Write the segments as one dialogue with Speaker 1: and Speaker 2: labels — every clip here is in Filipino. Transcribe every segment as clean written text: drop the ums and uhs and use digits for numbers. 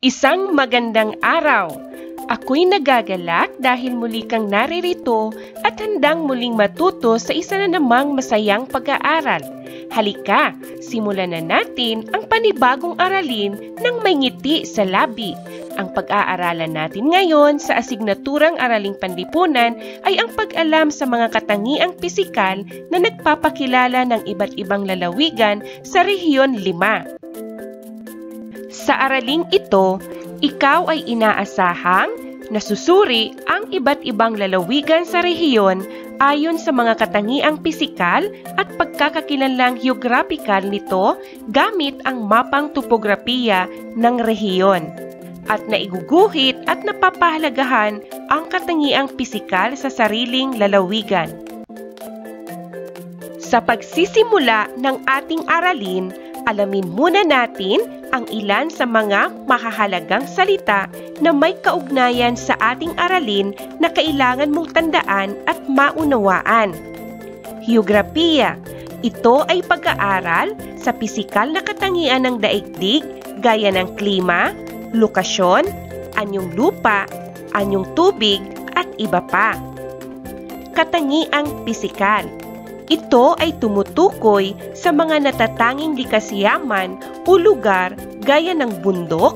Speaker 1: Isang magandang araw! Ako'y nagagalak dahil muli kang naririto at handang muling matuto sa isa na namang masayang pag-aaral. Halika, simulan na natin ang panibagong aralin ng may ngiti sa labi. Ang pag-aaralan natin ngayon sa asignaturang Araling Panlipunan ay ang pag-alam sa mga katangiang pisikal na nagpapakilala ng iba't ibang lalawigan sa Rehiyon 5. Sa araling ito, ikaw ay inaasahang nasusuri ang iba't ibang lalawigan sa rehiyon ayon sa mga katangiang pisikal at pagkakakilanlang geographical nito gamit ang mapang topografiya ng rehiyon. At naiguguhit at napapahalagahan ang katangiang pisikal sa sariling lalawigan. Sa pagsisimula ng ating aralin, alamin muna natin ang ilan sa mga mahahalagang salita na may kaugnayan sa ating aralin na kailangan mong tandaan at maunawaan. Geografiya. Ito ay pag-aaral sa pisikal na katangian ng daigdig gaya ng klima, lokasyon, anyong lupa, anyong tubig, at iba pa. Katangiang pisikal. Ito ay tumutukoy sa mga natatanging likasyaman o lugar gaya ng bundok,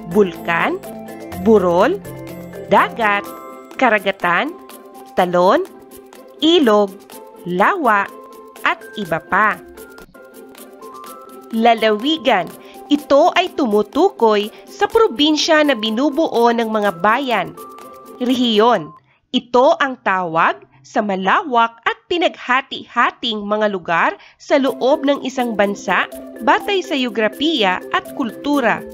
Speaker 1: bulkan, burol, dagat, karagatan, talon, ilog, lawa, at iba pa. Lalawigan. Ito ay tumutukoy sa probinsya na binubuo ng mga bayan. Rehiyon. Ito ang tawag sa malawak at pinaghati-hating mga lugar sa loob ng isang bansa batay sa geografiya at kultura.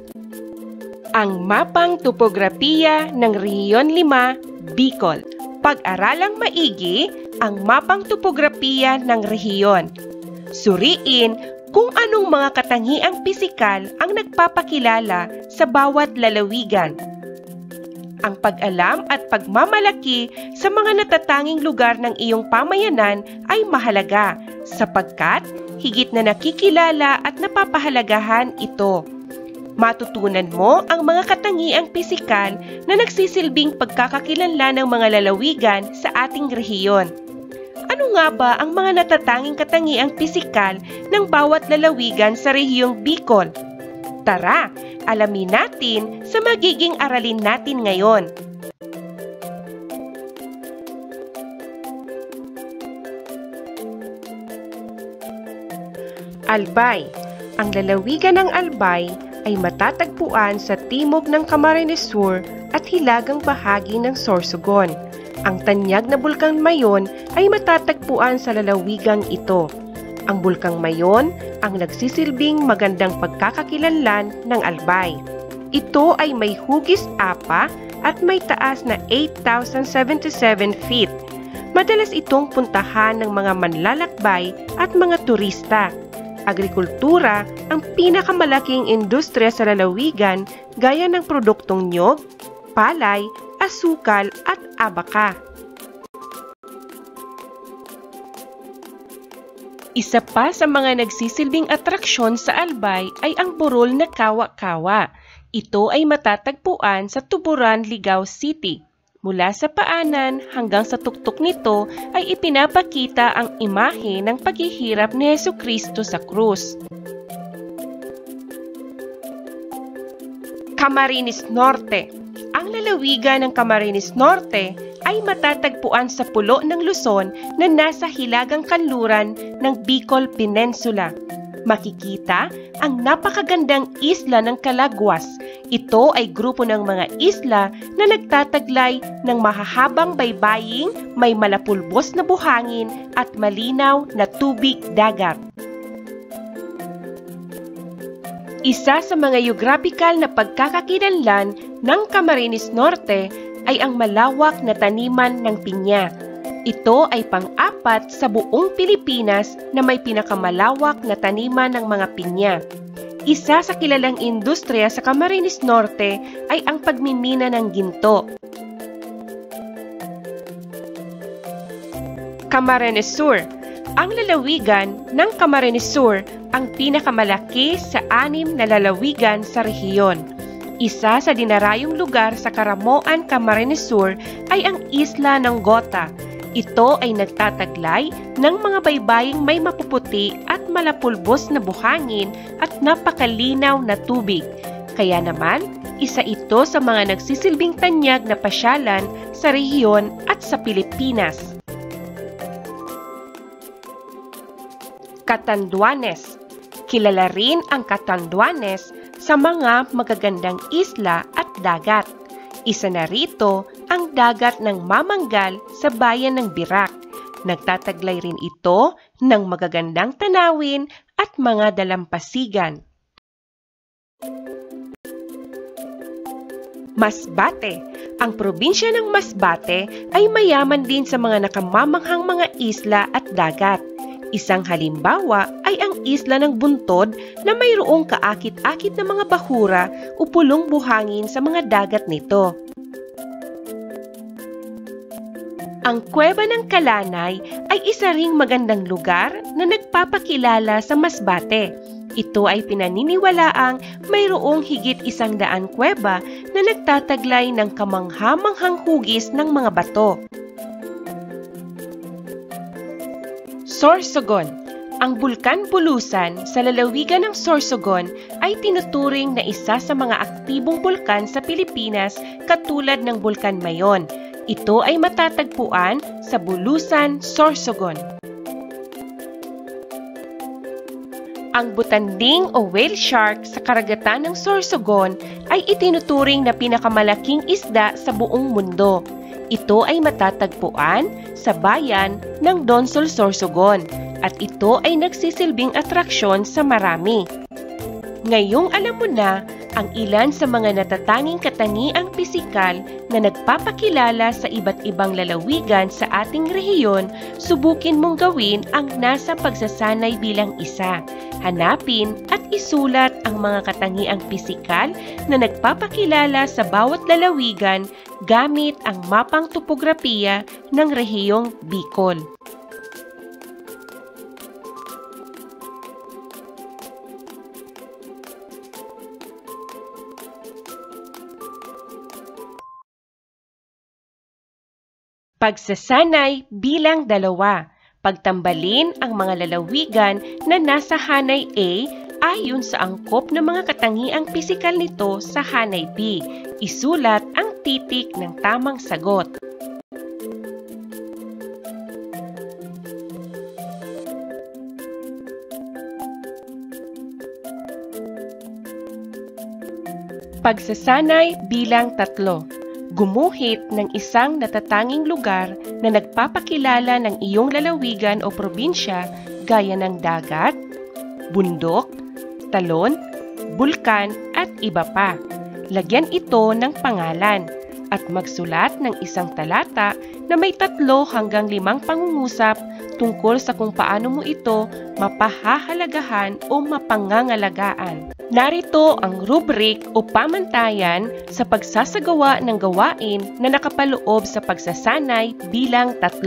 Speaker 1: Ang mapang topografiya ng Rehiyon 5, Bicol. Pag-aralang maigi ang mapang topografiya ng rehiyon. Suriin kung anong mga katangiang pisikal ang nagpapakilala sa bawat lalawigan. Ang pag-alam at pagmamalaki sa mga natatanging lugar ng iyong pamayanan ay mahalaga sapagkat higit na nakikilala at napapahalagahan ito. Matutunan mo ang mga katangiang pisikal na nagsisilbing pagkakakilanlan ng mga lalawigan sa ating rehiyon. Ano nga ba ang mga natatanging katangiang pisikal ng bawat lalawigan sa rehiyong Bicol? Tara, alamin natin sa magiging aralin natin ngayon. Albay. Ang lalawigan ng Albay ay matatagpuan sa timog ng Camarines Sur at hilagang bahagi ng Sorsogon. Ang tanyag na Bulkang Mayon ay matatagpuan sa lalawigang ito. Ang Bulkang Mayon ang nagsisilbing magandang pagkakakilanlan ng Albay. Ito ay may hugis 4 at may taas na 8,077 feet. Madalas itong puntahan ng mga manlalakbay at mga turista. Agrikultura ang pinakamalaking industriya sa lalawigan gaya ng produktong niyog, palay, asukal at abaka. Isa pa sa mga nagsisilbing atraksyon sa Albay ay ang burol na kawa-kawa. Ito ay matatagpuan sa Tuburan, Ligao City. Mula sa paanan hanggang sa tuktok nito ay ipinapakita ang imahe ng paghihirap ni Jesucristo sa krus. Camarines Norte. Ang lalawigan ng Camarines Norte ay matatagpuan sa pulo ng Luzon na nasa hilagang kanluran ng Bicol Peninsula. Makikita ang napakagandang isla ng Calaguas. Ito ay grupo ng mga isla na nagtataglay ng mahahabang baybaying, may malapulbos na buhangin at malinaw na tubig dagat. Isa sa mga geographical na pagkakakilanlan ng Camarines Norte ay ang malawak na taniman ng pinya. Ito ay pang-4 sa buong Pilipinas na may pinakamalawak na taniman ng mga pinya. Isa sa kilalang industriya sa Camarines Norte ay ang pagmimina ng ginto. Camarines Sur. Ang lalawigan ng Camarines Sur ang pinakamalaki sa 6 na lalawigan sa rehiyon. Isa sa dinarayong lugar sa Caramoan, Camarines Sur ay ang isla ng Gota. Ito ay nagtataglay ng mga baybaying may mapuputi at malapulbos na buhangin at napakalinaw na tubig. Kaya naman, isa ito sa mga nagsisilbing tanyag na pasyalan sa rehiyon at sa Pilipinas. Catanduanes. Kilala rin ang Catanduanes sa mga magagandang isla at dagat. Isa na rito ang dagat ng Mamanggal sa bayan ng Birac. Nagtataglay rin ito ng magagandang tanawin at mga dalampasigan. Masbate. Ang probinsya ng Masbate ay mayaman din sa mga nakamamanghang mga isla at dagat. Isang halimbawa ay ang isla ng Buntod na mayroong kaakit-akit na mga bahura o pulong buhangin sa mga dagat nito. Ang Kuweba ng Kalanay ay isa ring magandang lugar na nagpapakilala sa Masbate. Ito ay pinaniniwalaang mayroong higit 100 kuweba na nagtataglay ng kamangha-manghang hugis ng mga bato. Sorsogon. Ang Bulkan Bulusan sa lalawigan ng Sorsogon ay tinuturing na isa sa mga aktibong bulkan sa Pilipinas katulad ng Bulkan Mayon. Ito ay matatagpuan sa Bulusan, Sorsogon. Ang butanding o whale shark sa karagatan ng Sorsogon ay itinuturing na pinakamalaking isda sa buong mundo. Ito ay matatagpuan sa bayan ng Donsol, Sorsogon at ito ay nagsisilbing atraksyon sa marami. Ngayong alam mo na ang ilan sa mga natatanging katangiang pisikal na nagpapakilala sa iba't ibang lalawigan sa ating rehiyon, subukin mong gawin ang nasa pagsasanay bilang isa. Hanapin at isulat ang mga katangiang pisikal na nagpapakilala sa bawat lalawigan gamit ang mapang topografiya ng rehiyong Bicol. Pagsasanay bilang dalawa. Pagtambalin ang mga lalawigan na nasa hanay A ayon sa angkop ng mga katangiang pisikal nito sa hanay B. Isulat ang titik ng tamang sagot. Pagsasanay bilang tatlo. Gumuhit ng isang natatanging lugar na nagpapakilala ng iyong lalawigan o probinsya gaya ng dagat, bundok, talon, bulkan at iba pa. Lagyan ito ng pangalan at magsulat ng isang talata na may 3 hanggang 5 pangungusap tungkol sa kung paano mo ito mapahahalagahan o mapangangalagaan. Narito ang rubrik o pamantayan sa pagsasagawa ng gawain na nakapaloob sa pagsasanay bilang 3.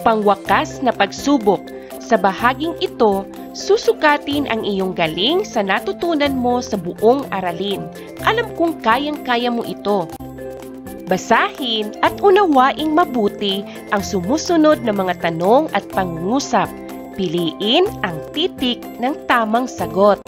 Speaker 1: Pangwakas na pagsubok. Sa bahaging ito, susukatin ang iyong galing sa natutunan mo sa buong aralin. Alam kong kayang-kaya mo ito. Basahin at unawaing mabuti ang sumusunod na mga tanong at pangungusap. Piliin ang titik ng tamang sagot.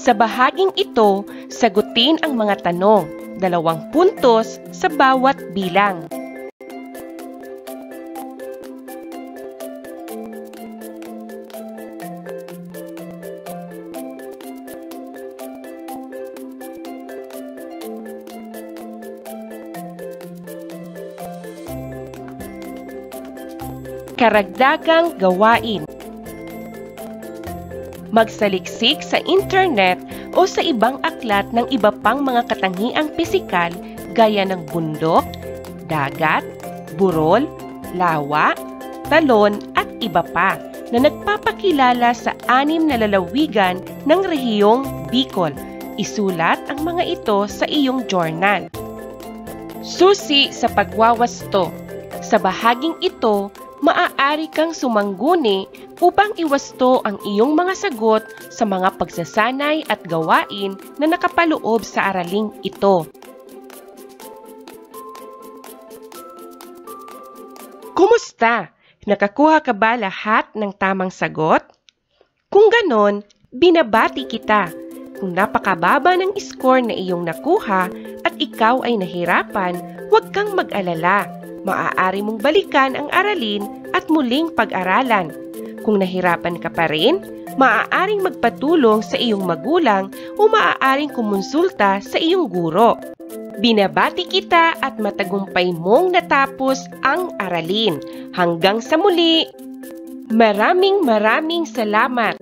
Speaker 1: Sa bahaging ito, sagutin ang mga tanong, 2 puntos sa bawat bilang. Karagdagang gawain. Magsaliksik sa internet o sa ibang aklat ng iba pang mga katangiang pisikal gaya ng bundok, dagat, burol, lawa, talon at iba pa na nagpapakilala sa 6 na lalawigan ng rehiyong Bicol. Isulat ang mga ito sa iyong journal. Susi sa pagwawasto. Sa bahaging ito, maaari kang sumangguni upang iwasto ang iyong mga sagot sa mga pagsasanay at gawain na nakapaloob sa araling ito. Kumusta? Nakakuha ka ba lahat ng tamang sagot? Kung ganon, binabati kita. Kung napakababa ng score na iyong nakuha at ikaw ay nahirapan, huwag kang mag-alala. Maaari mong balikan ang aralin at muling pag-aralan. Kung nahirapan ka pa rin, maaaring magpatulong sa iyong magulang o maaaring kumonsulta sa iyong guro. Binabati kita at matagumpay mong natapos ang aralin. Hanggang sa muli! Maraming salamat!